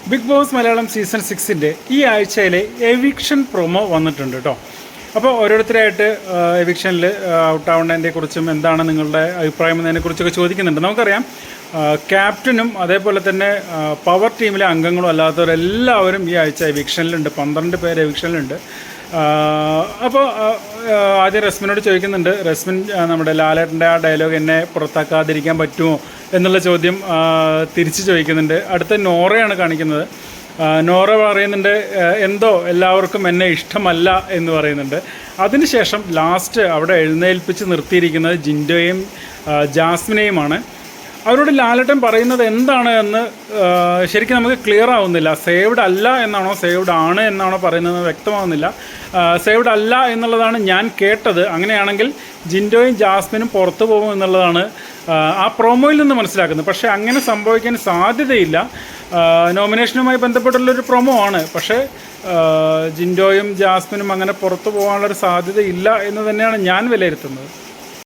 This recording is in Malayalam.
ബിഗ് ബോസ് മലയാളം സീസൺ 6-ൻ്റെ ഈ ആഴ്ചയിലെ എവിക്ഷൻ പ്രൊമോ വന്നിട്ടുണ്ട് കേട്ടോ. അപ്പോൾ ഓരോരുത്തരായിട്ട് എവിക്ഷനിൽ ഔട്ടാവുന്നതിനെ കുറിച്ചും എന്താണ് നിങ്ങളുടെ അഭിപ്രായം എന്നതിനെക്കുറിച്ചൊക്കെ ചോദിക്കുന്നുണ്ട്. നമുക്കറിയാം ക്യാപ്റ്റനും അതേപോലെ തന്നെ പവർ ടീമിലെ അംഗങ്ങളും അല്ലാത്തവരെല്ലാവരും ഈ ആഴ്ച എവിക്ഷനിലുണ്ട്. 12 പേര് എവിക്ഷനിലുണ്ട്. അപ്പോൾ ആദ്യം റസ്മിനോട് ചോദിക്കുന്നുണ്ട്, റസ്മിൻ നമ്മുടെ ലാലേട്ടൻ്റെ ആ ഡയലോഗ് എന്നെ പുറത്താക്കാതിരിക്കാൻ പറ്റുമോ എന്നുള്ള ചോദ്യം തിരിച്ച് ചോദിക്കുന്നുണ്ട്. അടുത്ത നോറയാണ് കാണിക്കുന്നത്. നോറ പറയുന്നുണ്ട് എന്തോ എല്ലാവർക്കും എന്നെ ഇഷ്ടമല്ല എന്ന് പറയുന്നുണ്ട്. അതിനുശേഷം ലാസ്റ്റ് അവിടെ എഴുന്നേൽപ്പിച്ച് നിർത്തിയിരിക്കുന്നത് ജിൻഡോയും ജാസ്മിനെയുമാണ്. അവരോട് ലാലേട്ടൻ പറയുന്നത് എന്താണ് എന്ന് ശരിക്കും നമുക്ക് ക്ലിയർ ആവുന്നില്ല. സേവ്ഡ് അല്ല എന്നാണോ സേവ്ഡ് ആണ് എന്നാണോ പറയുന്നത് വ്യക്തമാവുന്നില്ല. സേവ്ഡ് അല്ല എന്നുള്ളതാണ് ഞാൻ കേട്ടത്. അങ്ങനെയാണെങ്കിൽ ജിൻഡോയും ജാസ്മിനും പുറത്തു പോകും എന്നുള്ളതാണ് ആ പ്രൊമോയിൽ നിന്ന് മനസ്സിലാക്കുന്നത്. പക്ഷേ അങ്ങനെ സംഭവിക്കാൻ സാധ്യതയില്ല. നോമിനേഷനുമായി ബന്ധപ്പെട്ടുള്ളൊരു പ്രൊമോ ആണ്. പക്ഷേ ജിൻഡോയും ജാസ്മിനും അങ്ങനെ പുറത്തു പോകാനുള്ളൊരു സാധ്യതയില്ല എന്ന് തന്നെയാണ് ഞാൻ വിലയിരുത്തുന്നത്.